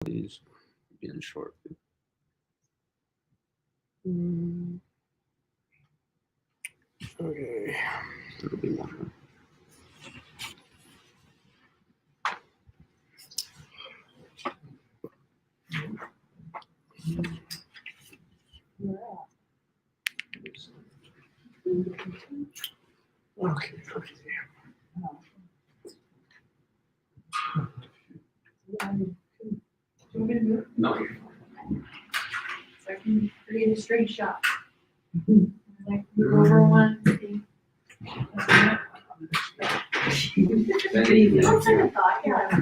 Please begin shortly. Okay, it'll be one. Okay. No. So I can create a straight shot. Like over one. What kind of thought? Yeah.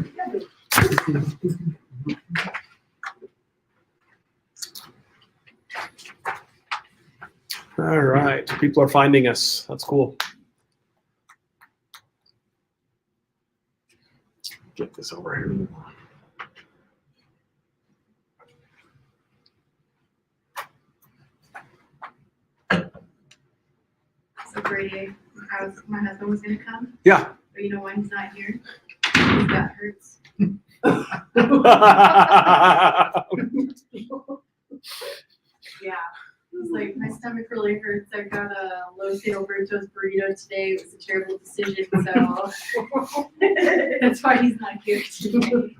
All right, people are finding us. That's cool. Get this over here. So Brady, my husband was gonna come, Yeah. but you know why he's not here? His gut hurts. Yeah. It's like my stomach really hurts. I got a Los Albertos burrito today. It was a terrible decision, so that's why he's not here today.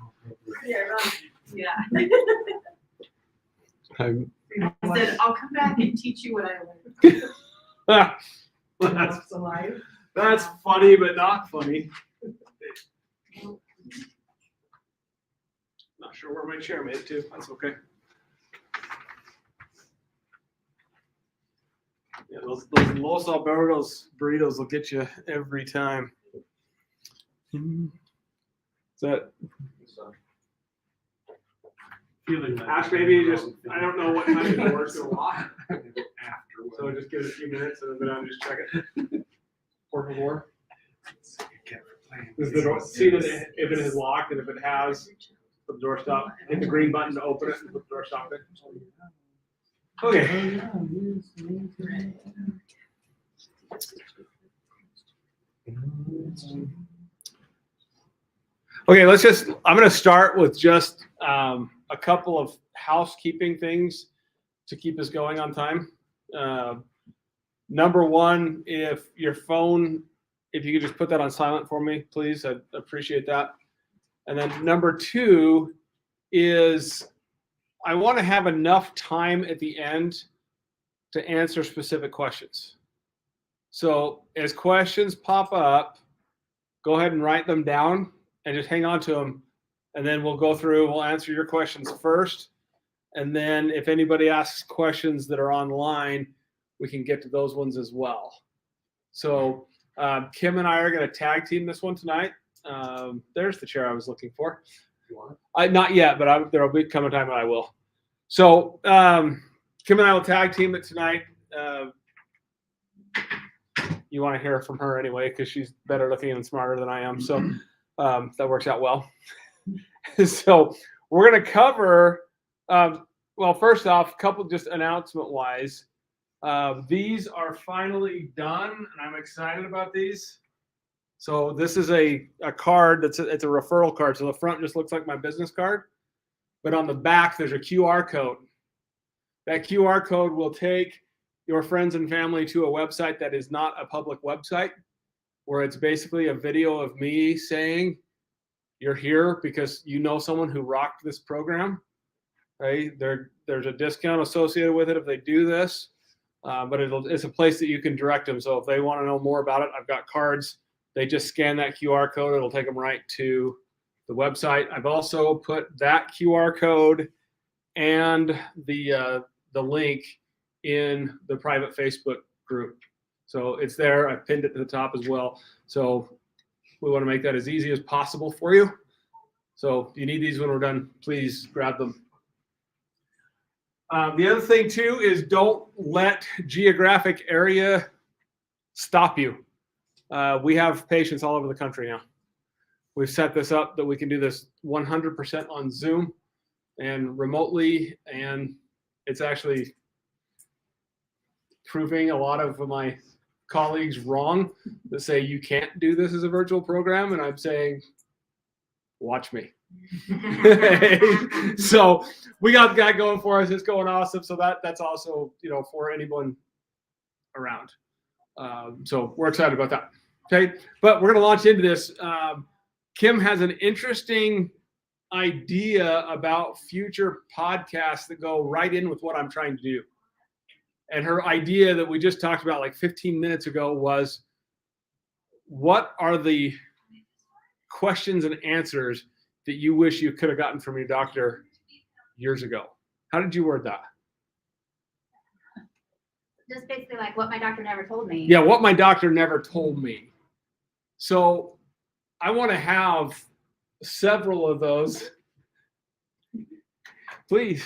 Yeah. I said I'll come back and teach you what I learned. That's funny, but not funny. Not sure where my chair made it to. That's okay. Yeah, those Los Albertos burritos will get you every time. Is that Ash, maybe just, I don't know what time it works in a lot. So just give it a few minutes and then go down and just check it. Por favor. Is the door, see that if it is locked, and if it has, put the door stop, hit the green button to open it and put the door stop there. Okay. Okay, I'm going to start with just a couple of housekeeping things to keep us going on time. Number one, if your phone, if you could just put that on silent for me, please, I'd appreciate that. And then number two is I want to have enough time at the end to answer specific questions. So as questions pop up, go ahead and write them down and just hang on to them. And then we'll go through, we'll answer your questions first. And then if anybody asks questions that are online, we can get to those ones as well. So Kim and I are going to tag team this one tonight. There's the chair I was looking for. You want it? Not yet, but there will be come a time when I will. So Kim and I will tag team it tonight. You want to hear from her anyway because she's better looking and smarter than I am. So that works out well. So we're going to cover, well, first off, a couple just announcement-wise. These are finally done, and I'm excited about these. So this is a card it's a referral card. So the front just looks like my business card, but on the back there's a QR code. That QR code will take your friends and family to a website that is not a public website, where it's basically a video of me saying you're here because you know someone who rocked this program. Right? There's a discount associated with it if they do this, but it's a place that you can direct them. So if they want to know more about it, I've got cards. They just scan that QR code. It'll take them right to the website. I've also put that QR code and the link in the private Facebook group. So it's there. I've pinned it to the top as well. So we want to make that as easy as possible for you. So if you need these when we're done, please grab them. The other thing too is don't let geographic area stop you. We have patients all over the country now. We've set this up that we can do this 100% on Zoom and remotely, and it's actually proving a lot of my colleagues wrong that say you can't do this as a virtual program, and I'm saying, watch me. So we got the guy going for us. It's going awesome. So that's also, for anyone around. So we're excited about that. Okay. But we're going to launch into this. Kim has an interesting idea about future podcasts that go right in with what I'm trying to do. And her idea that we just talked about like 15 minutes ago was, what are the questions and answers that you wish you could have gotten from your doctor years ago? How did you word that? Just basically like what my doctor never told me. Yeah, what my doctor never told me. So I want to have several of those. Please,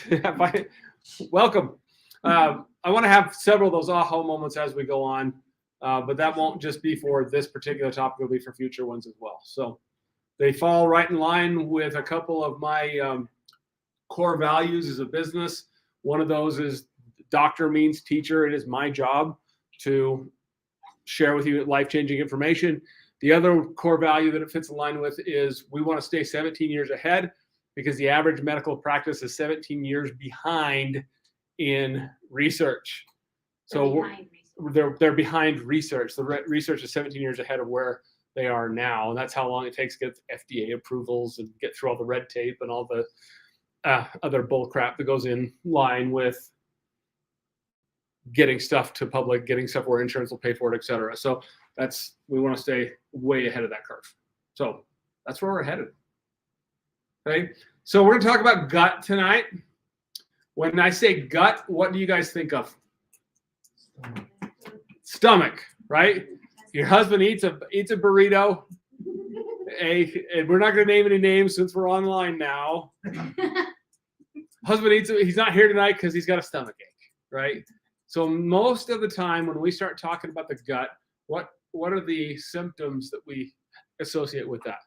welcome. I want to have several of those aha moments as we go on, but that won't just be for this particular topic. It'll be for future ones as well. So they fall right in line with a couple of my core values as a business. One of those is doctor means teacher. It is my job to share with you life-changing information. The other core value that it fits in line with is we want to stay 17 years ahead, because the average medical practice is 17 years behind in research. So they're behind research. The research is 17 years ahead of where they are now, and that's how long it takes to get FDA approvals and get through all the red tape and all the other bull crap that goes in line with getting stuff to public, getting stuff where insurance will pay for it, et cetera. So we want to stay way ahead of that curve. So that's where we're headed. Okay, so we're going to talk about gut tonight. When I say gut, what do you guys think of? Stomach, right? Your husband eats a burrito. And we're not going to name any names since we're online now. Husband eats it. He's not here tonight because he's got a stomach ache, right? So most of the time when we start talking about the gut, what are the symptoms that we associate with that?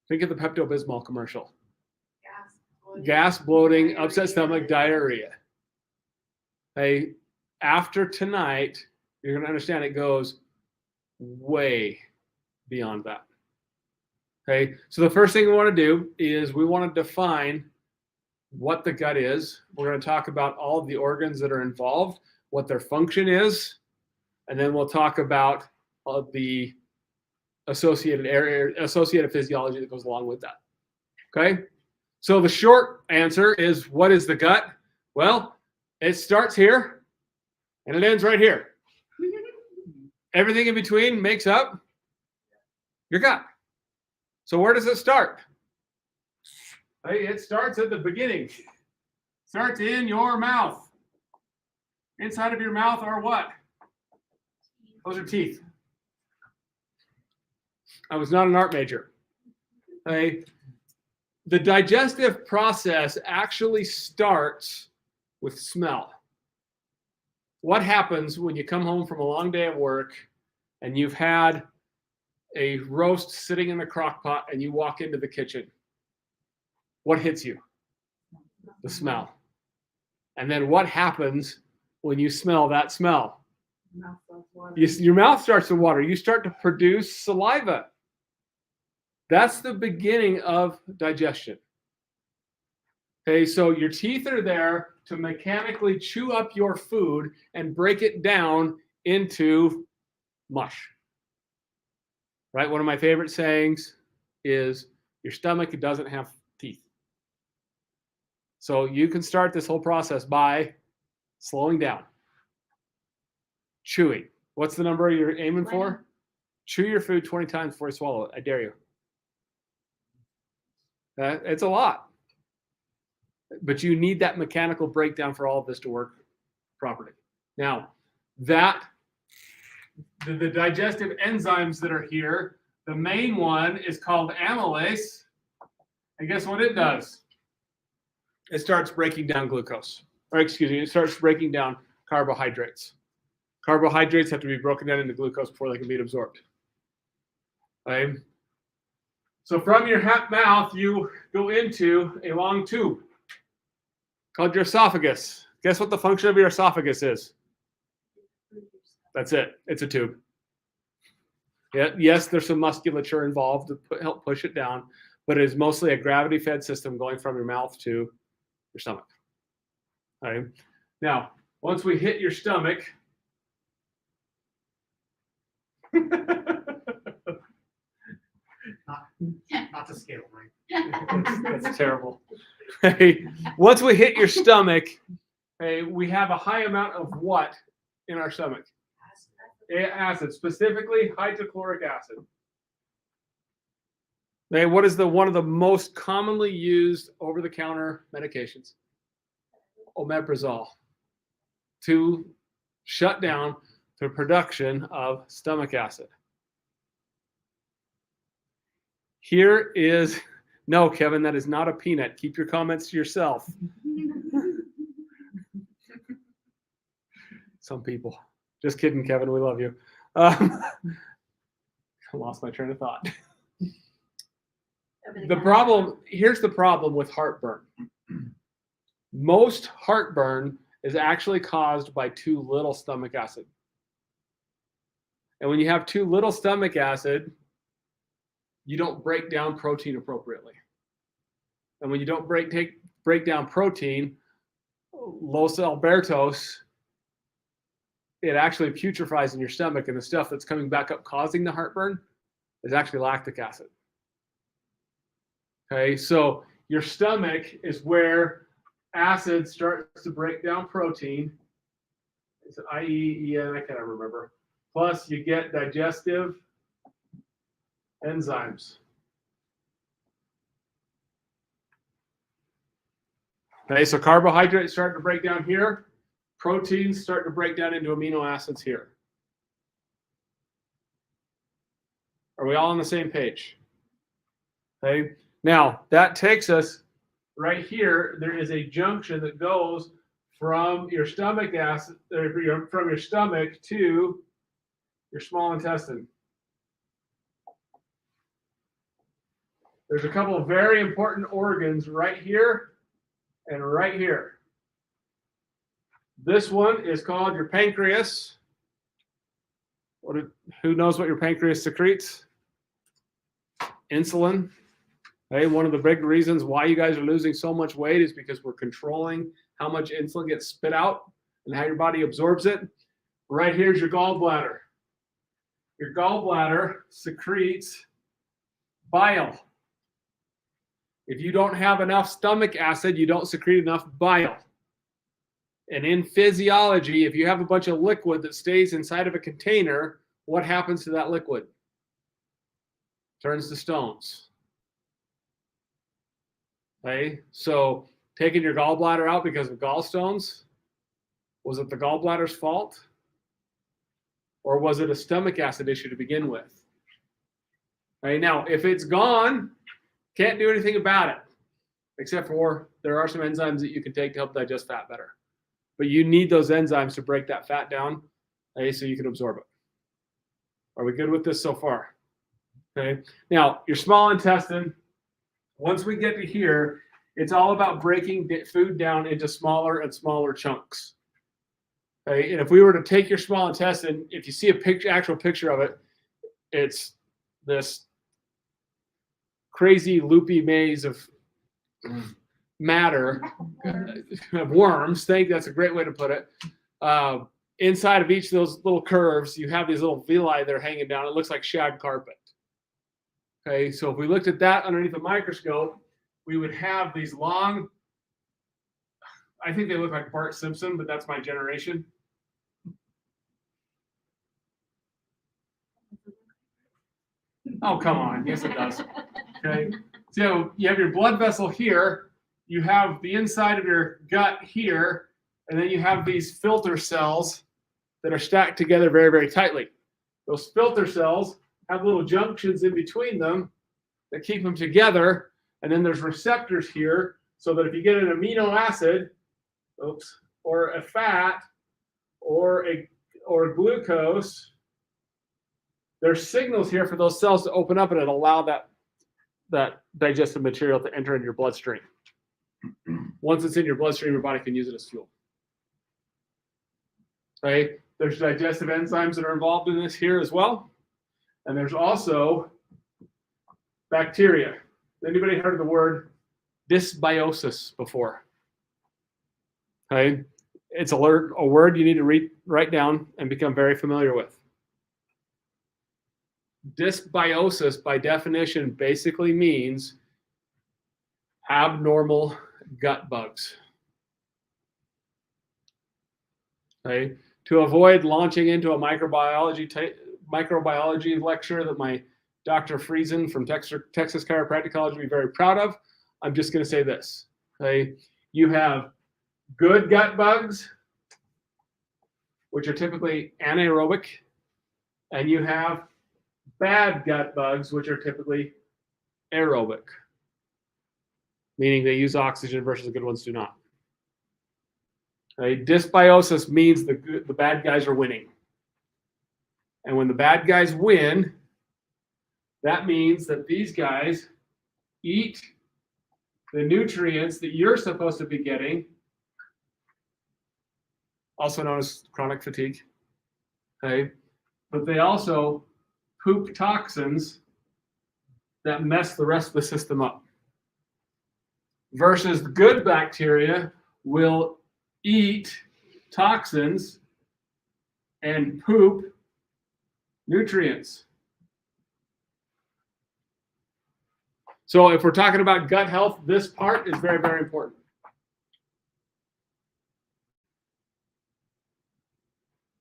Think of the Pepto-Bismol commercial. Gas, bloating, upset stomach, diarrhea. Hey, after tonight, you're going to understand it goes way beyond that. Okay, so the first thing we want to do is we want to define what the gut is. We're going to talk about all of the organs that are involved, what their function is, and then we'll talk about the associated physiology that goes along with that. Okay, so the short answer is, what is the gut? Well, it starts here and it ends right here. Everything in between makes up your gut. So where does it start? Hey, it starts at the beginning. Starts in your mouth. Inside of your mouth are what? Those are teeth. I was not an art major. Okay. The digestive process actually starts with smell. What happens when you come home from a long day of work and you've had a roast sitting in the crock pot and you walk into the kitchen? What hits you? The smell. And then what happens when you smell that smell? Your mouth starts to water. You start to produce saliva. That's the beginning of digestion. Okay, so your teeth are there to mechanically chew up your food and break it down into mush. Right? One of my favorite sayings is, your stomach doesn't have teeth. So you can start this whole process by slowing down. Chewing. What's the number you're aiming for? Chew your food 20 times before you swallow it. I dare you. It's a lot. But you need that mechanical breakdown for all of this to work properly. Now, the digestive enzymes that are here, the main one is called amylase. And guess what it does? It starts breaking down glucose. Or excuse me, it starts breaking down carbohydrates. Carbohydrates have to be broken down into glucose before they can be absorbed. Okay? So from your mouth, you go into a long tube called your esophagus. Guess what the function of your esophagus is? That's it. It's a tube. Yeah, yes, there's some musculature involved to help push it down, but it is mostly a gravity-fed system going from your mouth to your stomach. Okay. Now, once we hit your stomach, Not to scale, right? that's terrible. Okay. Once we hit your stomach, okay, we have a high amount of what in our stomach? Acid, specifically hydrochloric acid. Okay, what is one of the most commonly used over-the-counter medications? Omeprazole, to shut down the production of stomach acid. Here is, no, Kevin, that is not a peanut. Keep your comments to yourself. Some people. Just kidding, Kevin. We love you. I lost my train of thought. Here's the problem with heartburn. Most heartburn is actually caused by too little stomach acid. And when you have too little stomach acid, you don't break down protein appropriately. And when you don't break down protein, Los Albertos, it actually putrefies in your stomach, and the stuff that's coming back up causing the heartburn is actually lactic acid. Okay, so your stomach is where acid starts to break down protein. It's I-E-E-N, I can't remember. Plus, you get digestive enzymes. Okay, so carbohydrates start to break down here. Proteins start to break down into amino acids here. Are we all on the same page? Okay, now that takes us right here. There is a junction that goes from your stomach acid, from your stomach to your small intestine. There's a couple of very important organs right here and right here. This one is called your pancreas. Who knows what your pancreas secretes? Insulin. Okay, one of the big reasons why you guys are losing so much weight is because we're controlling how much insulin gets spit out and how your body absorbs it. Right here's your gallbladder. Your gallbladder secretes bile. If you don't have enough stomach acid, you don't secrete enough bile. And in physiology, if you have a bunch of liquid that stays inside of a container, what happens to that liquid? Turns to stones. Okay, so taking your gallbladder out because of gallstones, was it the gallbladder's fault? Or was it a stomach acid issue to begin with? Okay, now, if it's gone, can't do anything about it, except for there are some enzymes that you can take to help digest fat better. But you need those enzymes to break that fat down, okay, so you can absorb it. Are we good with this so far? Okay. Now, your small intestine, once we get to here, it's all about breaking food down into smaller and smaller chunks. Okay. And if we were to take your small intestine, if you see a actual picture of it, it's this crazy loopy maze of matter, of worms. That's a great way to put it. Inside of each of those little curves, you have these little villi that are hanging down. It looks like shag carpet. Okay, so if we looked at that underneath a microscope, we would have these long, I think they look like Bart Simpson, but that's my generation. Oh, come on. Yes, it does. Okay, so you have your blood vessel here. You have the inside of your gut here, and then you have these filter cells that are stacked together very, very tightly. Those filter cells have little junctions in between them that keep them together, and then there's receptors here so that if you get an amino acid, or a fat, or glucose, there's signals here for those cells to open up and it'll allow that digestive material to enter into your bloodstream. Once it's in your bloodstream, your body can use it as fuel. Okay, there's digestive enzymes that are involved in this here as well. And there's also bacteria. Anybody heard of the word dysbiosis before? Okay, it's a word you need to write down and become very familiar with. Dysbiosis, by definition, basically means abnormal gut bugs. Okay, to avoid launching into a microbiology lecture that my Dr. Friesen from Texas Chiropractic College would be very proud of, I'm just going to say this. Okay, you have good gut bugs, which are typically anaerobic, and you have bad gut bugs, which are typically aerobic, meaning they use oxygen versus the good ones do not. Okay? Dysbiosis means the bad guys are winning. And when the bad guys win, that means that these guys eat the nutrients that you're supposed to be getting, also known as chronic fatigue. Okay? But they also poop toxins that mess the rest of the system up. Versus the good bacteria will eat toxins and poop nutrients. So if we're talking about gut health, this part is very, very important.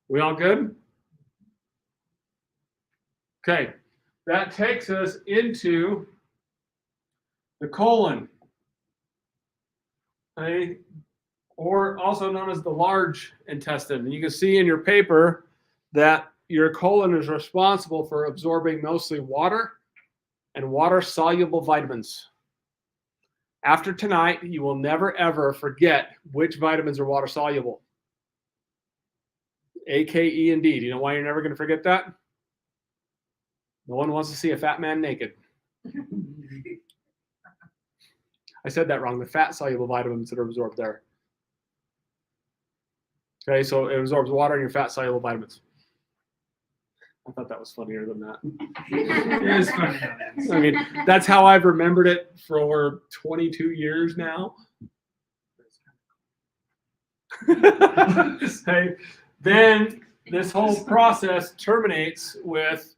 We all good? Okay, that takes us into the colon, okay, or also known as the large intestine. And you can see in your paper that your colon is responsible for absorbing mostly water and water-soluble vitamins. After tonight, you will never, ever forget which vitamins are water-soluble. A, K, E, and D. Do you know why you're never going to forget that? No one wants to see a fat man naked. I said that wrong. The fat-soluble vitamins that are absorbed there. Okay, so it absorbs water and your fat-soluble vitamins. I thought that was funnier than that. It is funny. I mean, that's how I've remembered it for 22 years now. Okay. Then this whole process terminates with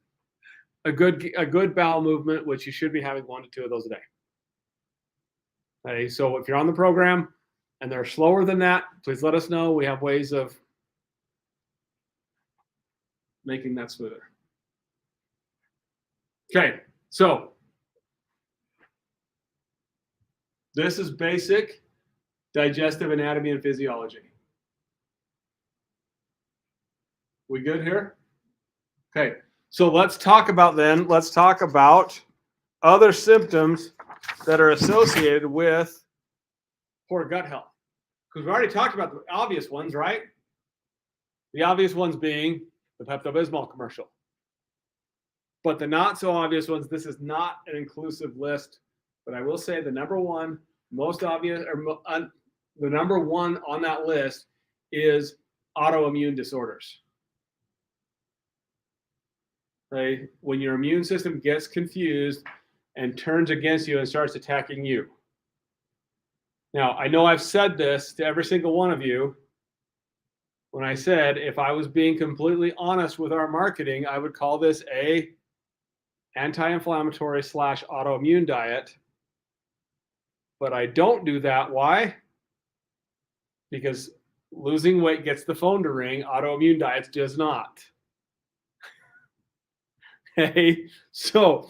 a good bowel movement, which you should be having 1 to 2 of those a day. Okay, so if you're on the program and they're slower than that, please let us know. We have ways of making that smoother. Okay, so this is basic digestive anatomy and physiology. We good here? Okay, so let's talk about other symptoms that are associated with poor gut health. Because we already talked about the obvious ones, right? The obvious ones being the Pepto-Bismol commercial. But the not so obvious ones, this is not an inclusive list, but I will say the number one, most obvious, or the number one on that list is autoimmune disorders. Okay? When your immune system gets confused and turns against you and starts attacking you. Now, I know I've said this to every single one of you when I said if I was being completely honest with our marketing, I would call this a anti-inflammatory / autoimmune diet. But I don't do that. Why? Because losing weight gets the phone to ring. Autoimmune diets does not. Okay, so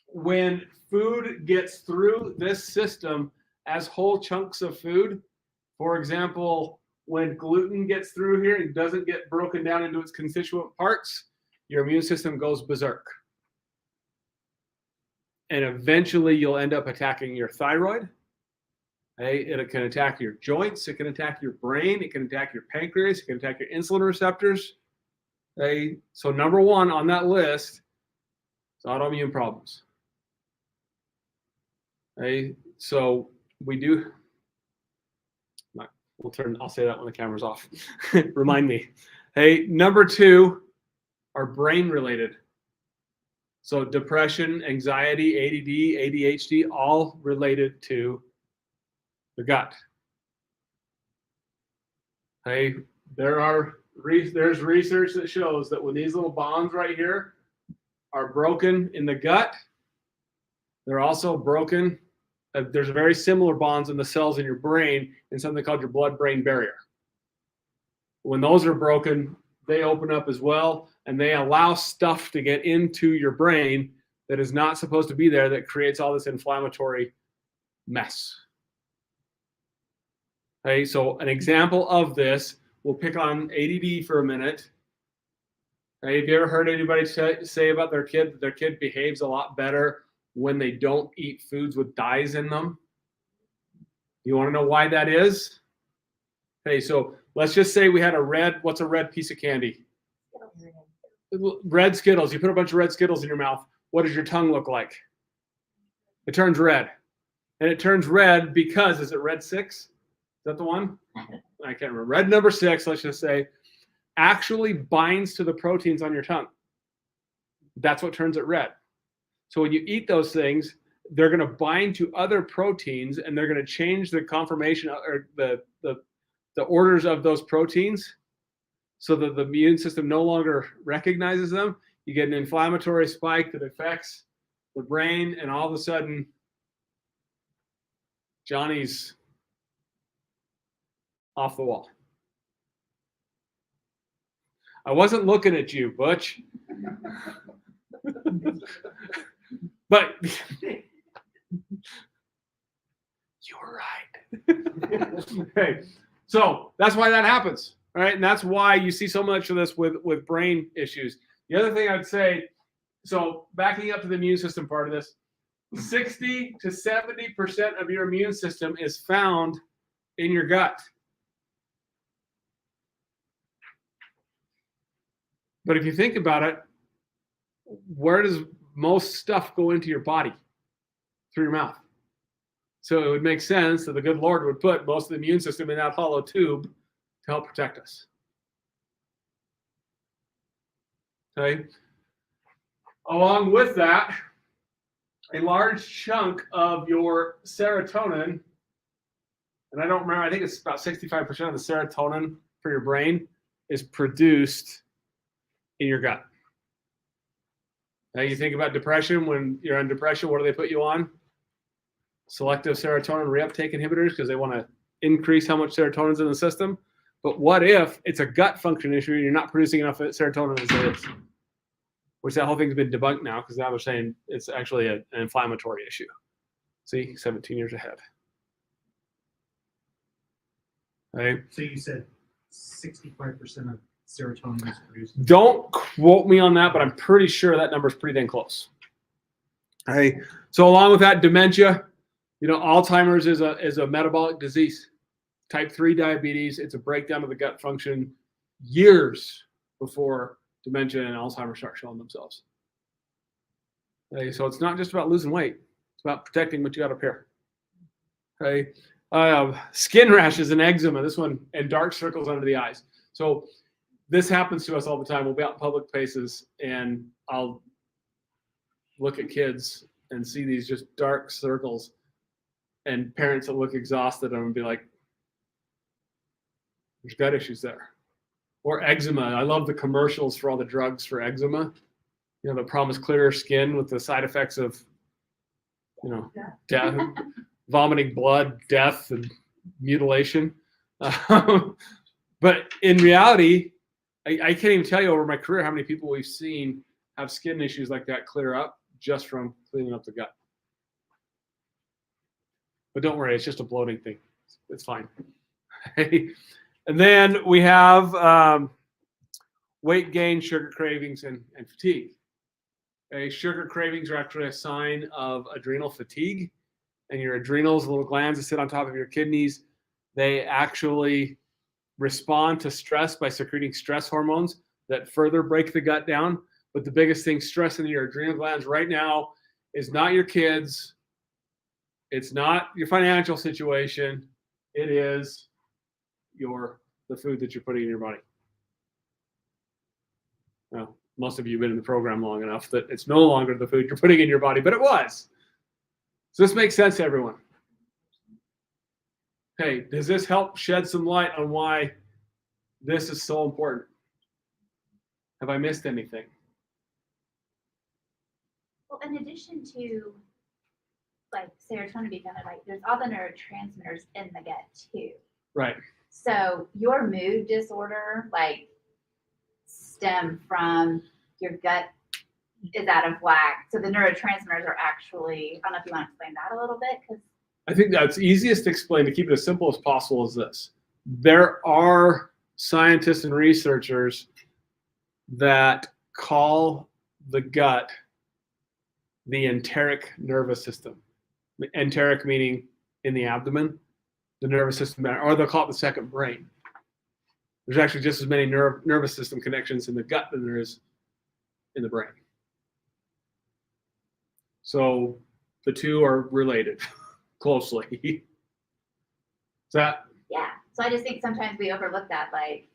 when food gets through this system as whole chunks of food, for example, when gluten gets through here, it doesn't get broken down into its constituent parts, your immune system goes berserk. And eventually you'll end up attacking your thyroid. Okay? It can attack your joints, it can attack your brain, it can attack your pancreas, it can attack your insulin receptors. Okay? So number one on that list is autoimmune problems. Okay? So we do, I'll say that when the camera's off. Remind me. Hey, number two are brain related. So depression, anxiety, ADD, ADHD, all related to the gut. Okay, there's research that shows that when these little bonds right here are broken in the gut, they're also broken. There's very similar bonds in the cells in your brain in something called your blood-brain barrier. When those are broken, they open up as well, and they allow stuff to get into your brain that is not supposed to be there, that creates all this inflammatory mess. Okay, so an example of this, we'll pick on ADD for a minute. Okay, have you ever heard anybody say about their kid that their kid behaves a lot better when they don't eat foods with dyes in them? You want to know why that is? Okay, so let's just say we had what's a red piece of candy? Red Skittles. You put a bunch of red Skittles in your mouth. What does your tongue look like? It turns red. And it turns red because, is it red 6? Is that the one? I can't remember. Red number 6, let's just say, actually binds to the proteins on your tongue. That's what turns it red. So when you eat those things, they're going to bind to other proteins, and they're going to change the conformation or the orders of those proteins so that the immune system no longer recognizes them. You get an inflammatory spike that affects the brain, and all of a sudden, Johnny's off the wall. I wasn't looking at you, Butch. But you were right. Okay. So that's why that happens, right? And that's why you see so much of this with brain issues. The other thing I'd say, so backing up to the immune system part of this, 60 to 70% of your immune system is found in your gut. But if you think about it, where does most stuff go into your body? Through your mouth. So it would make sense that the good Lord would put most of the immune system in that hollow tube to help protect us. Okay. Along with that, a large chunk of your serotonin, and I don't remember, I think it's about 65% of the serotonin for your brain is produced in your gut. Now you think about depression. When you're on depression, what do they put you on? Selective serotonin reuptake inhibitors, because they want to increase how much serotonin is in the system. But what if it's a gut function issue and you're not producing enough serotonin as it is? Which that whole thing's been debunked now, because now they're saying it's actually an inflammatory issue. See, 17 years ahead. Okay. So you said 65% of serotonin is produced. Don't quote me on that, but I'm pretty sure that number is pretty dang close. Okay. So along with that, dementia, Alzheimer's is a metabolic disease. Type 3 diabetes, it's a breakdown of the gut function years before dementia and Alzheimer's start showing themselves. Okay. So it's not just about losing weight. It's about protecting what you got up here. Okay. Skin rashes and eczema, this one, and dark circles under the eyes. So this happens to us all the time. We'll be out in public places, and I'll look at kids and see these just dark circles, and parents that look exhausted and be like, there's gut issues there. Or eczema. I love the commercials for all the drugs for eczema. That promise clearer skin with the side effects of, death, vomiting blood, death, and mutilation. But in reality, I can't even tell you over my career how many people we've seen have skin issues like that clear up just from cleaning up the gut. But don't worry, it's just a bloating thing. It's fine. And then we have weight gain, sugar cravings, and fatigue. Okay, sugar cravings are actually a sign of adrenal fatigue. And your adrenals, the little glands that sit on top of your kidneys, they actually respond to stress by secreting stress hormones that further break the gut down. But the biggest thing stressing your adrenal glands right now is not your kids. It's not your financial situation. It is the food that you're putting in your body. Now, most of you have been in the program long enough that it's no longer the food you're putting in your body, but it was. So this makes sense to everyone. Okay, does this help shed some light on why this is so important? Have I missed anything? Well, in addition to like serotonin being kind of like, there's all the neurotransmitters in the gut too. Right. So your mood disorder, like, stem from your gut is out of whack. So the neurotransmitters are actually, I don't know if you want to explain that a little bit, because I think that's easiest to explain, to keep it as simple as possible, is this. There are scientists and researchers that call the gut the enteric nervous system. Enteric meaning in the abdomen, the nervous system, or they'll call it the second brain. There's actually just as many nervous system connections in the gut than there is in the brain. So the two are related closely. Is that? yeah. So I just think sometimes we overlook that, like,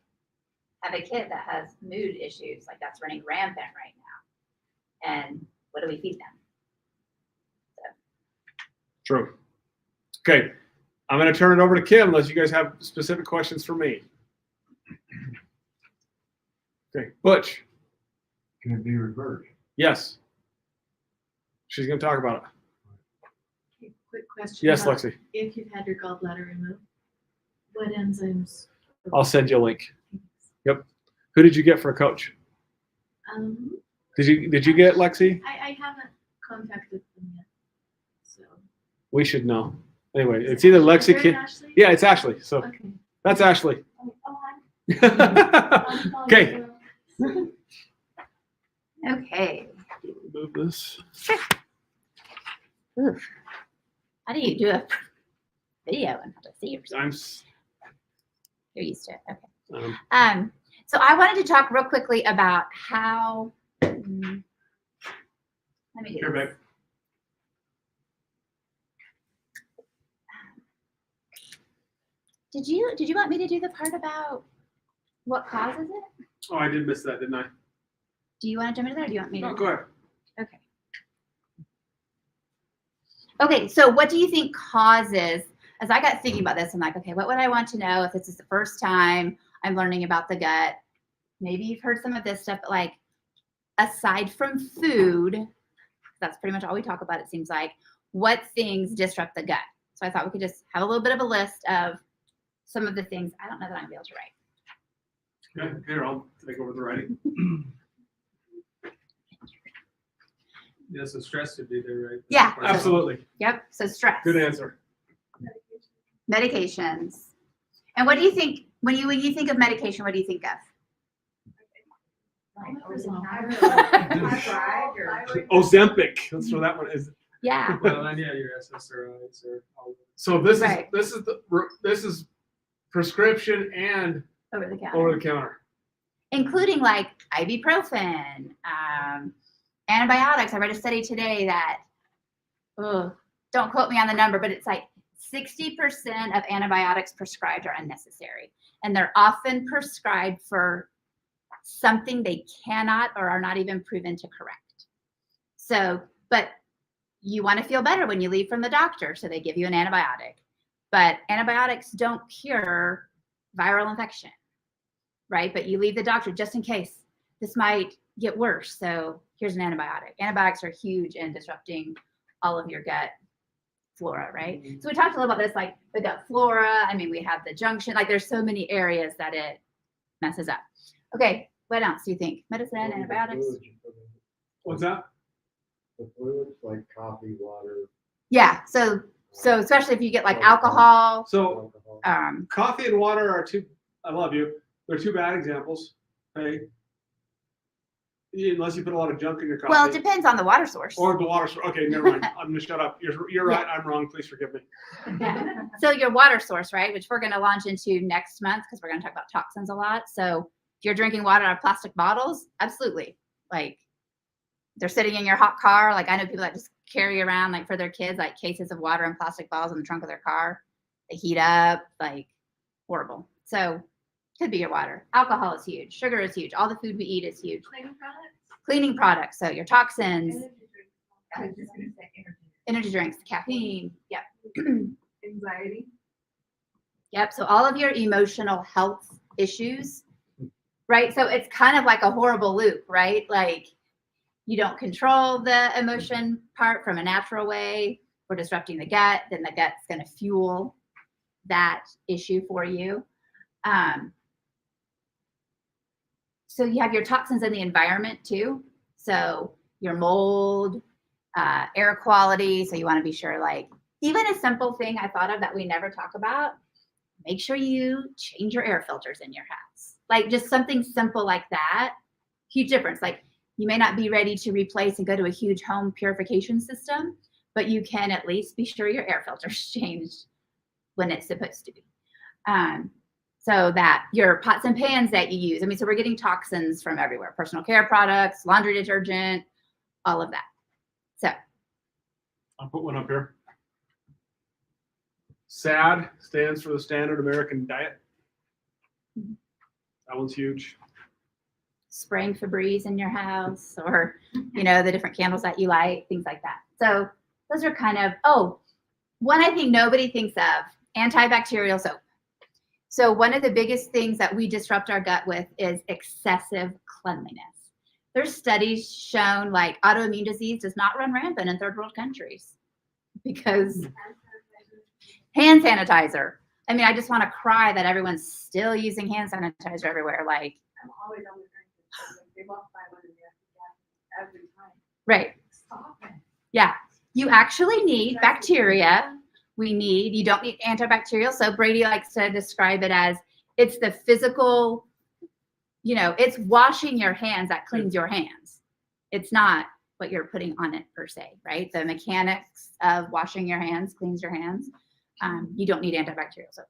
have a kid that has mood issues, like that's running rampant right now. And what do we feed them? True. Okay, I'm going to turn it over to Kim unless you guys have specific questions for me. Okay, Butch. Can it be reversed? Yes. She's going to talk about it. Okay, quick question. Yes, about Lexi. If you've had your gallbladder removed, what enzymes? I'll send you a link. Yep. Who did you get for a coach? Did you get Lexi? I haven't contacted them yet, so. We should know. Anyway, it's either Lexi. Is there an Ashley? Yeah, it's Ashley. So Okay. that's Ashley. Oh, hi. Okay. Okay. Move this. Oof. How do you do a video and how to see yourself? You're used to it. Okay. So I wanted to talk real quickly about how. Let me do Here, this. babe. Did you want me to do the part about what causes it? Oh, I did miss that, didn't I? Do you want to jump into that, or do you want me to? No, go ahead. Okay. Okay, so what do you think causes, as I got thinking about this, I'm like, okay, what would I want to know if this is the first time I'm learning about the gut? Maybe you've heard some of this stuff, but like, aside from food, that's pretty much all we talk about, it seems like, what things disrupt the gut? So I thought we could just have a little bit of a list of some of the things. I don't know that I'm gonna be able to write. Okay, here, I'll take over the writing. Yeah, so stress would be there, right? Yeah. Absolutely. Yep, so stress. Good answer. Medications. And what do you think, when you think of medication, what do you think of? Ozempic. That's where that one is. Yeah. Well, and yeah, your SSRIs or all. So this Right. this is prescription and Over the counter. over the counter. Including like ibuprofen, antibiotics. I read a study today that, don't quote me on the number, but it's like 60% of antibiotics prescribed are unnecessary. And they're often prescribed for something they cannot or are not even proven to correct. So, but you want to feel better when you leave from the doctor, so they give you an antibiotic. But antibiotics don't cure viral infection, right? But you leave the doctor just in case this might get worse. So here's an antibiotic. Antibiotics are huge in disrupting all of your gut flora, right? So we talked a little about this, like the gut flora. I mean, we have the junction, like there's so many areas that it messes up. Okay, what else do you think? Medicine, antibiotics? What's that? The fluids like coffee, water, Yeah, so especially if you get like alcohol, So alcohol. coffee and water are two. I love you. They're two bad examples. Okay. Unless you put a lot of junk in your coffee. well, it depends on the water source. Or the water source. Okay, never mind. I'm gonna shut up. You're right. I'm wrong. Please forgive me. So your water source, right, which we're going to launch into next month because we're going to talk about toxins a lot. So if you're drinking water out of plastic bottles, absolutely. Like they're sitting in your hot car. Like I know people that just carry around like for their kids, like cases of water and plastic bottles in the trunk of their car. They heat up, like horrible. So Could be your water. Alcohol is huge. Sugar is huge. All the food we eat is huge. Cleaning products? Cleaning products. So your toxins, Energy drinks. I was just gonna say energy drinks, caffeine. Yep. anxiety. Yep. So all of your emotional health issues, right? So it's kind of like a horrible loop, right? Like you don't control the emotion part from a natural way. We're disrupting the gut, then the gut's going to fuel that issue for you. So you have your toxins in the environment too. So your mold, air quality. So you want to be sure, like, even a simple thing I thought of that we never talk about, make sure you change your air filters in your house. Like just something simple like that, huge difference. Like you may not be ready to replace and go to a huge home purification system, but you can at least be sure your air filter's changed when it's supposed to be. So that your pots and pans that you use, I mean, so we're getting toxins from everywhere, personal care products, laundry detergent, all of that. So I'll put one up here. SAD stands for the Standard American Diet. That one's huge. spraying Febreze in your house, or, you know, the different candles that you light, things like that. So those are kind of, one I think nobody thinks of, antibacterial soap. So one of the biggest things that we disrupt our gut with is excessive cleanliness. There's studies shown like autoimmune disease does not run rampant in third world countries because hand sanitizer. I mean, I just want to cry that everyone's still using hand sanitizer everywhere. Like, I'm always on the drink. Like, they walk by one and they have to every time. right. Stop it. Yeah. You actually need bacteria. You don't need antibacterial. So Brady likes to describe it as it's the physical, you know, it's washing your hands that cleans your hands. It's not what you're putting on it per se, right? The mechanics of washing your hands cleans your hands. You don't need antibacterial. So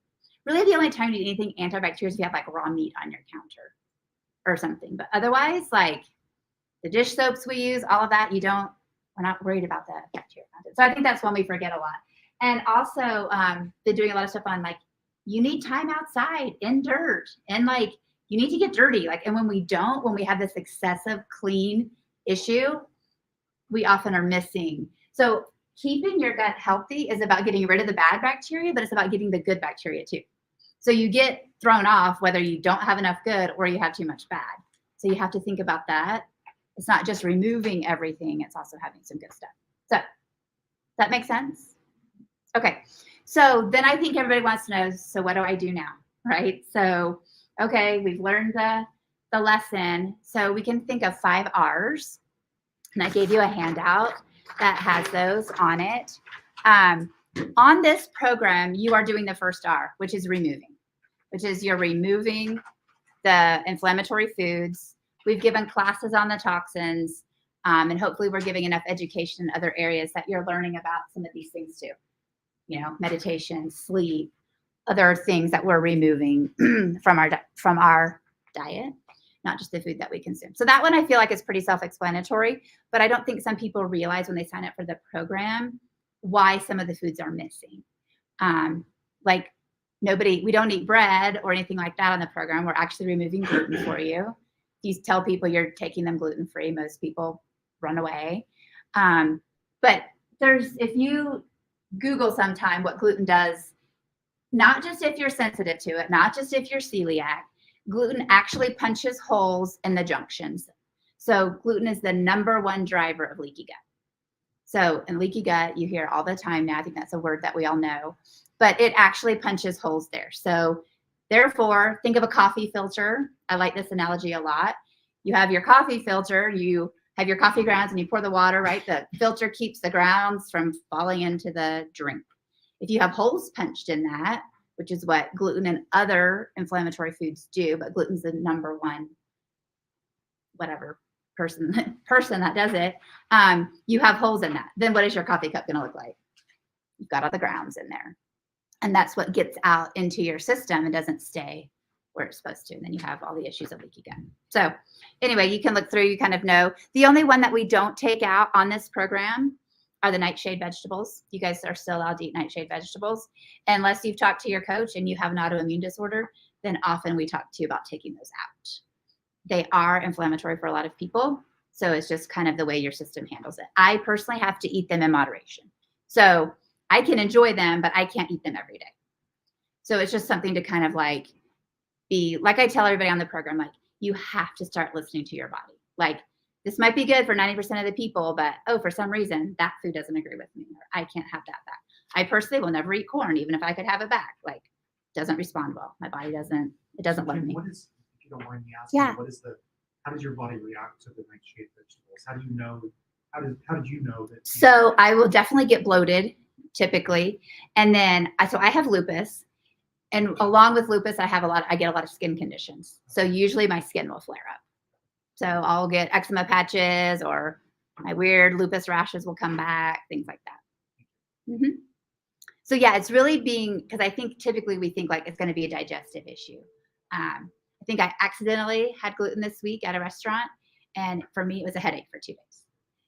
really the only time you need anything antibacterial is if you have like raw meat on your counter or something. But otherwise, like the dish soaps we use, all of that, we're not worried about the bacteria content. So I think that's one we forget a lot. And also been doing a lot of stuff on like, you need time outside in dirt and like, you need to get dirty. Like, and when we have this excessive clean issue, we often are missing. So keeping your gut healthy is about getting rid of the bad bacteria, but it's about getting the good bacteria too. So you get thrown off whether you don't have enough good or you have too much bad. So you have to think about that. It's not just removing everything, it's also having some good stuff. So does that make sense? Okay. So then I think everybody wants to know, so what do I do now? Right? So, okay, we've learned the lesson. So we can think of 5 R's. And I gave you a handout that has those on it. On this program, you are doing the first R, which is removing, which is you're removing the inflammatory foods. We've given classes on the toxins, and hopefully we're giving enough education in other areas that you're learning about some of these things too. You know, meditation, sleep, other things that we're removing from our diet, not just the food that we consume. So that one I feel like is pretty self-explanatory, but I don't think some people realize when they sign up for the program why some of the foods are missing. Like we don't eat bread or anything like that on the program. We're actually removing gluten for you. You tell people you're taking them gluten-free, most people run away. But if you Google sometime what gluten does, not just if you're sensitive to it, not just if you're celiac, gluten actually punches holes in the junctions. So gluten is the #1 driver of leaky gut. So in leaky gut, you hear all the time now, I think that's a word that we all know, but it actually punches holes there. So therefore, think of a coffee filter. I like this analogy a lot. You have your coffee filter, you have your coffee grounds and you pour the water, right? The filter keeps the grounds from falling into the drink. If you have holes punched in that, which is what gluten and other inflammatory foods do, but gluten's the #1, whatever person that does it, you have holes in that. Then what is your coffee cup gonna look like? You've got all the grounds in there. And that's what gets out into your system and doesn't stay where it's supposed to. And then you have all the issues of leaky gut. So anyway, you can look through, you kind of know. The only one that we don't take out on this program are the nightshade vegetables. You guys are still allowed to eat nightshade vegetables. Unless you've talked to your coach and you have an autoimmune disorder, then often we talk to you about taking those out. They are inflammatory for a lot of people. So it's just kind of the way your system handles it. I personally have to eat them in moderation. So I can enjoy them, but I can't eat them every day. So it's just something to kind of like be, like I tell everybody on the program, like you have to start listening to your body. Like this might be good for 90% of the people, but for some reason that food doesn't agree with me, or I can't have that back. I personally will never eat corn, even if I could have it back. Like doesn't respond well. My body doesn't love me. What is, if you don't mind me asking, Yeah. how does your body react to the nightshade vegetables? How do you know, how did you know that? So I will definitely get bloated typically. And then so I have lupus, and along with lupus, I get a lot of skin conditions. So usually my skin will flare up. So I'll get eczema patches, or my weird lupus rashes will come back, things like that. Mm-hmm. So yeah, it's really because I think typically we think like it's going to be a digestive issue. I think I accidentally had gluten this week at a restaurant, and for me, it was a headache for 2 days.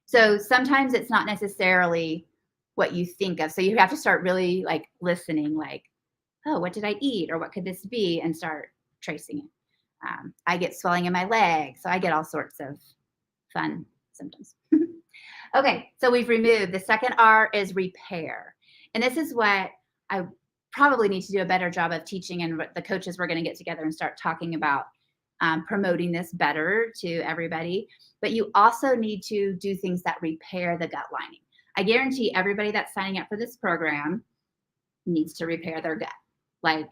So sometimes it's not necessarily what you think of. So you have to start really like listening, like, oh, what did I eat? Or what could this be? And start tracing it. I get swelling in my legs. So I get all sorts of fun symptoms. Okay, so we've removed. The second R is repair. And this is what I probably need to do a better job of teaching, and the coaches we're going to get together and start talking about promoting this better to everybody. But you also need to do things that repair the gut lining. I guarantee everybody that's signing up for this program needs to repair their gut. Like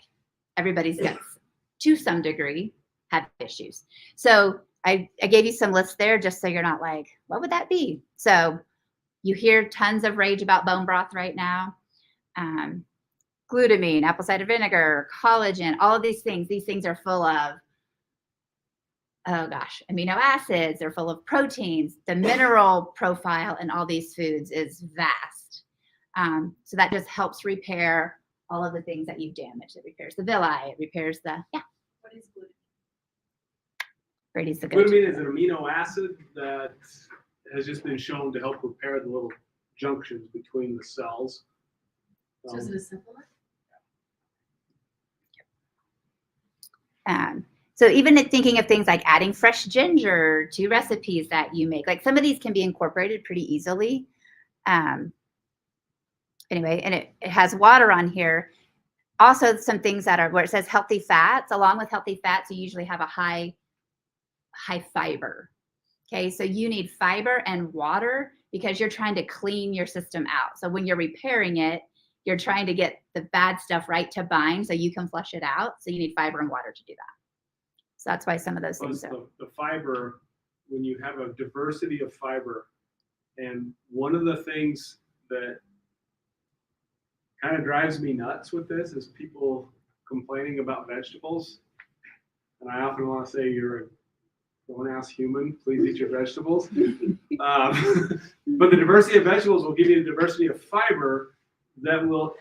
everybody's guts to some degree have issues. So I gave you some lists there just so you're not like, what would that be? So you hear tons of rage about bone broth right now. Glutamine, apple cider vinegar, collagen, all of these things. These things are full of, amino acids. They're full of proteins. The mineral profile in all these foods is vast. So that just helps repair all of the things that you've damaged. It repairs the villi. It repairs the, What is gluten? Brady's the go-to. Glutamine is an amino acid that has just been shown to help repair the little junctions between the cells. So is it a simple? So even thinking of things like adding fresh ginger to recipes that you make, like some of these can be incorporated pretty easily. Anyway, and it has water on here. Also, some things that are where it says healthy fats. Along with healthy fats, you usually have a high fiber. Okay, so you need fiber and water because you're trying to clean your system out. So when you're repairing it, you're trying to get the bad stuff right to bind so you can flush it out. So you need fiber and water to do that. So that's why some of those things are. The fiber, when you have a diversity of fiber, and one of the things that kind of drives me nuts with this is people complaining about vegetables. And I often want to say, you're a grown-ass human, please eat your vegetables. But the diversity of vegetables will give you the diversity of fiber that will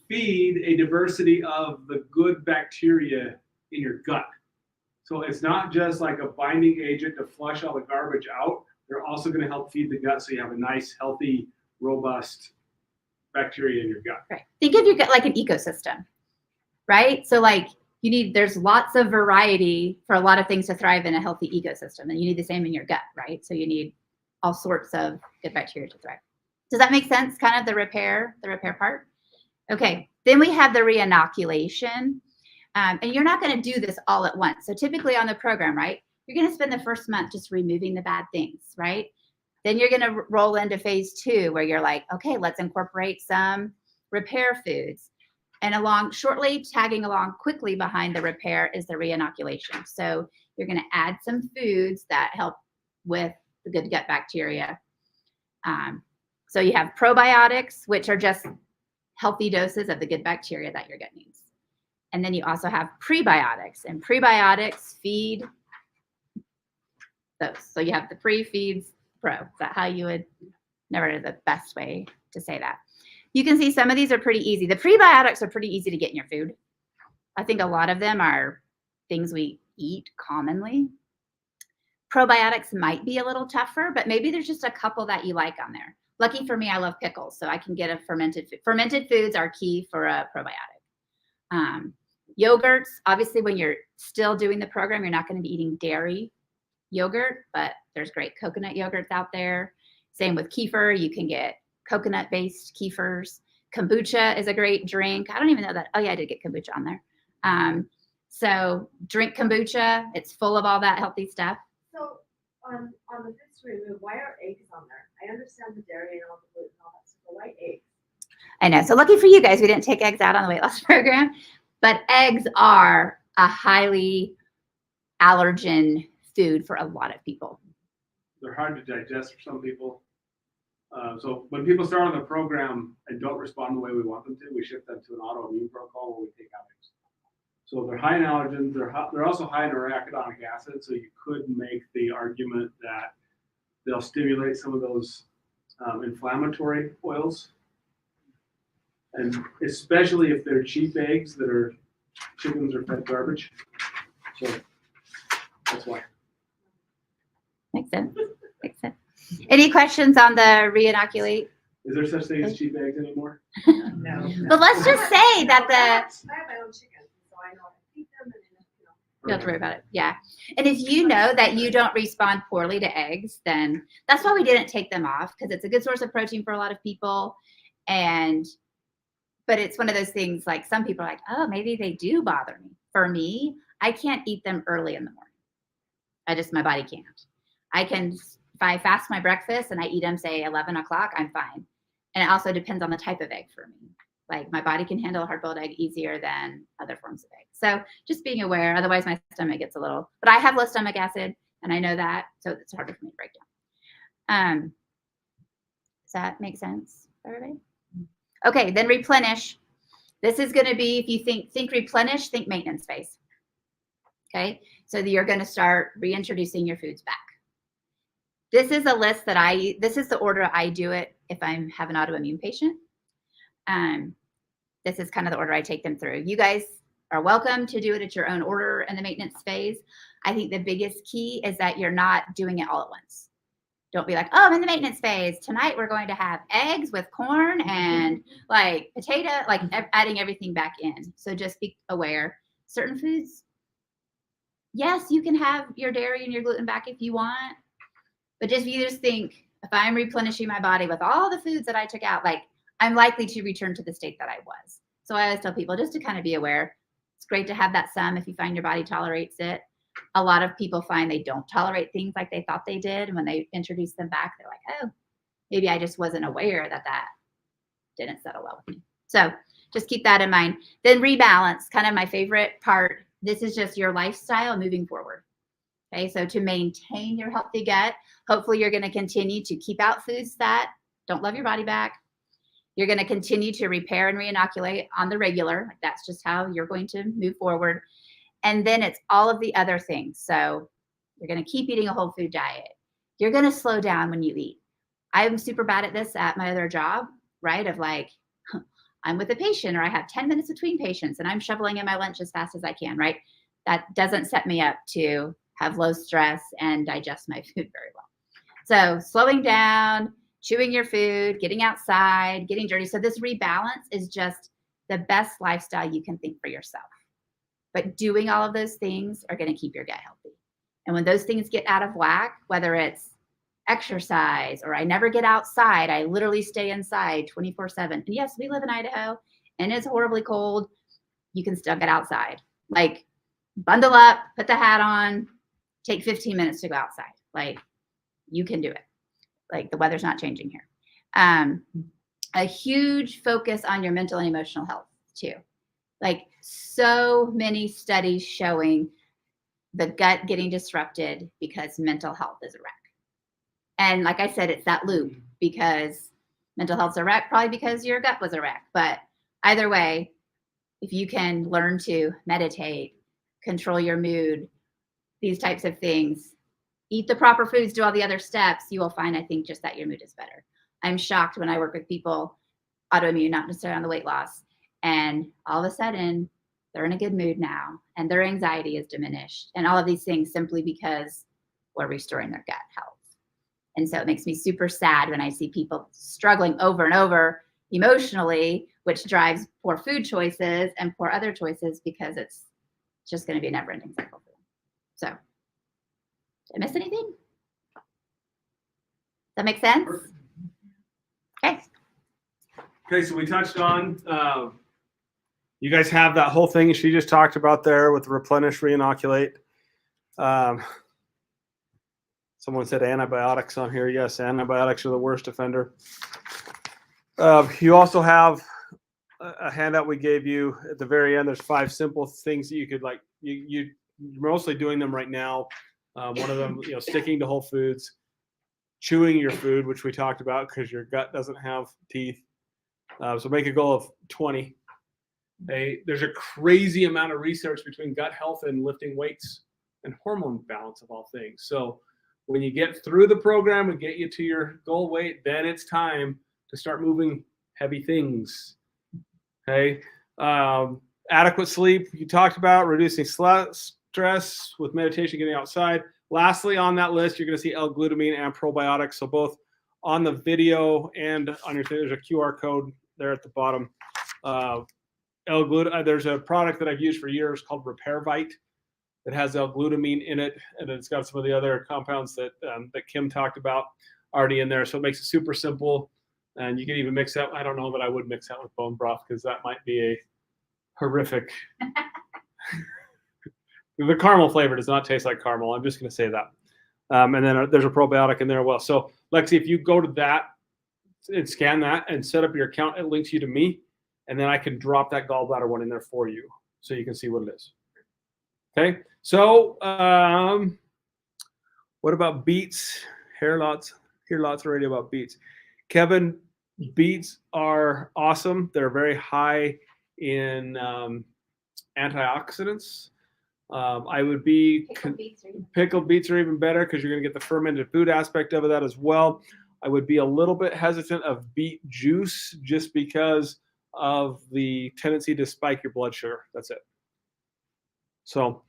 feed a diversity of the good bacteria in your gut. So it's not just like a binding agent to flush all the garbage out. They're also going to help feed the gut so you have a nice, healthy, robust bacteria in your gut. Right. Think of your gut like an ecosystem, right? So like there's lots of variety for a lot of things to thrive in a healthy ecosystem, and you need the same in your gut, right? So you need all sorts of good bacteria to thrive. Does that make sense? Kind of the repair part? Okay. Then we have the reinoculation. And you're not going to do this all at once. So typically on the program, right, you're going to spend the first month just removing the bad things, right? Then you're going to roll into phase 2 where you're like, okay, let's incorporate some repair foods. And tagging along quickly behind the repair is the reinoculation. So you're going to add some foods that help with the good gut bacteria. So you have probiotics, which are just healthy doses of the good bacteria that your gut needs. And then you also have prebiotics, and prebiotics feed those. So you have the pre feeds pro. Is that how you would, never the best way to say that. You can see some of these are pretty easy. The prebiotics are pretty easy to get in your food. I think a lot of them are things we eat commonly. Probiotics might be a little tougher, but maybe there's just a couple that you like on there. Lucky for me, I love pickles, so I can get a fermented food. Fermented foods are key for a probiotic. Yogurts, obviously, when you're still doing the program, you're not going to be eating dairy yogurt, but there's great coconut yogurts out there. Same with kefir. You can get coconut-based kefirs. Kombucha is a great drink. I don't even know that. Oh, yeah, I did get kombucha on there. So drink kombucha. It's full of all that healthy stuff. So on the foods to remove, why are eggs on there? I understand the dairy and all the gluten and all that stuff, but why eggs? I know. So lucky for you guys, we didn't take eggs out on the weight loss program, but eggs are a highly allergen food for a lot of people. They're hard to digest for some people. So when people start on the program and don't respond the way we want them to, we shift them to an autoimmune protocol where we take out eggs. So they're high in allergens. They're also high in arachidonic acid. So you could make the argument that they'll stimulate some of those inflammatory oils. And especially if they're cheap eggs that are chickens or fed garbage. So that's why. Makes sense. Makes sense. Any questions on the re-inoculate? Is there such thing as cheap eggs anymore? No. But let's just say that I have my own chickens, so I know how to feed them and you know. you don't have to worry about it. Yeah. And if you know that you don't respond poorly to eggs, then that's why we didn't take them off, because it's a good source of protein for a lot of people. But it's one of those things, like some people are like, oh, maybe they do bother me. For me, I can't eat them early in the morning. My body can't. I can, if I fast my breakfast and I eat them, say 11 o'clock, I'm fine. And it also depends on the type of egg for me. Like my body can handle a hard-boiled egg easier than other forms of egg. So just being aware, otherwise my stomach gets a little, but I have low stomach acid and I know that, so it's harder for me to break down. Does that make sense for everybody? Okay, then replenish. This is going to be, if you think replenish, think maintenance phase. Okay, so you're going to start reintroducing your foods back. This is a list that this is the order I do it if I have an autoimmune patient. This is kind of the order I take them through. You guys are welcome to do it at your own order in the maintenance phase. I think the biggest key is that you're not doing it all at once. Don't be like, oh, I'm in the maintenance phase. Tonight we're going to have eggs with corn and like potato, like adding everything back in. So just be aware. Certain foods, yes, you can have your dairy and your gluten back if you want. But if you just think, if I'm replenishing my body with all the foods that I took out, like I'm likely to return to the state that I was. So I always tell people just to kind of be aware. It's great to have that some if you find your body tolerates it. A lot of people find they don't tolerate things like they thought they did. And when they introduce them back, they're like, oh, maybe I just wasn't aware that didn't settle well with me. So just keep that in mind. Then rebalance, kind of my favorite part. This is just your lifestyle moving forward. Okay, so to maintain your healthy gut, hopefully you're going to continue to keep out foods that don't love your body back. You're going to continue to repair and reinoculate on the regular. That's just how you're going to move forward. And then it's all of the other things. So you're going to keep eating a whole food diet. You're going to slow down when you eat. I'm super bad at this at my other job, right? Of like, I'm with a patient or I have 10 minutes between patients and I'm shoveling in my lunch as fast as I can, right? That doesn't set me up to have low stress and digest my food very well. So slowing down, chewing your food, getting outside, getting dirty. So this rebalance is just the best lifestyle you can think for yourself. But doing all of those things are going to keep your gut healthy. And when those things get out of whack, whether it's exercise or I never get outside, I literally stay inside 24/7. And yes, we live in Idaho and it's horribly cold. You can still get outside. Like bundle up, put the hat on, take 15 minutes to go outside. Like you can do it. Like the weather's not changing here. A huge focus on your mental and emotional health too. Like so many studies showing the gut getting disrupted because mental health is a wreck. And like I said, it's that loop because mental health's a wreck, probably because your gut was a wreck. But either way, if you can learn to meditate, control your mood, these types of things, eat the proper foods, do all the other steps, you will find, I think, just that your mood is better. I'm shocked when I work with people, autoimmune, not necessarily on the weight loss, and all of a sudden they're in a good mood now and their anxiety is diminished and all of these things simply because we're restoring their gut health. And so it makes me super sad when I see people struggling over and over emotionally which drives poor food choices and poor other choices because it's just going to be a never-ending cycle for them. So, did I miss anything? Does that make sense? Okay. Okay, so we touched on, you guys have that whole thing she just talked about there with replenish, reinoculate. Someone said antibiotics on here. Yes, antibiotics are the worst offender. You also have a handout we gave you at the very end. There's 5 simple things that you could like, you're mostly doing them right now. One of them, sticking to whole foods, chewing your food, which we talked about because your gut doesn't have teeth. So make a goal of 20. There's a crazy amount of research between gut health and lifting weights and hormone balance of all things. So when you get through the program and get you to your goal weight, then it's time to start moving heavy things. Okay. Adequate sleep, you talked about reducing stress with meditation, getting outside. Lastly, on that list, you're going to see L-glutamine and probiotics. So both on the video and on your thing, there's a QR code there at the bottom. There's a product that I've used for years called RepairVite. It has L-glutamine in it, and it's got some of the other compounds that Kim talked about already in there. So it makes it super simple, and you can even mix that. I don't know, but I would mix that with bone broth because that might be a horrific. The caramel flavor does not taste like caramel. I'm just going to say that. And then there's a probiotic in there as well. So Lexi, if you go to that and scan that and set up your account, it links you to me, and then I can drop that gallbladder one in there for you so you can see what it is. Okay, so what about beets? Hear lots already about beets. Kevin, beets are awesome. They're very high in antioxidants. I would be pickled beets are even better because you're going to get the fermented food aspect of that as well. I would be a little bit hesitant of beet juice just because of the tendency to spike your blood sugar. That's it. So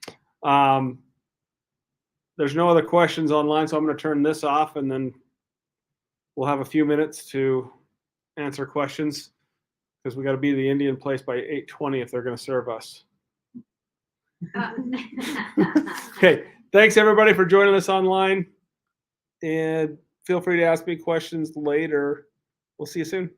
there's no other questions online, so I'm going to turn this off, and then we'll have a few minutes to answer questions because we got to be the Indian place by 8:20 if they're going to serve us. Okay, thanks everybody for joining us online, and feel free to ask me questions later. We'll see you soon.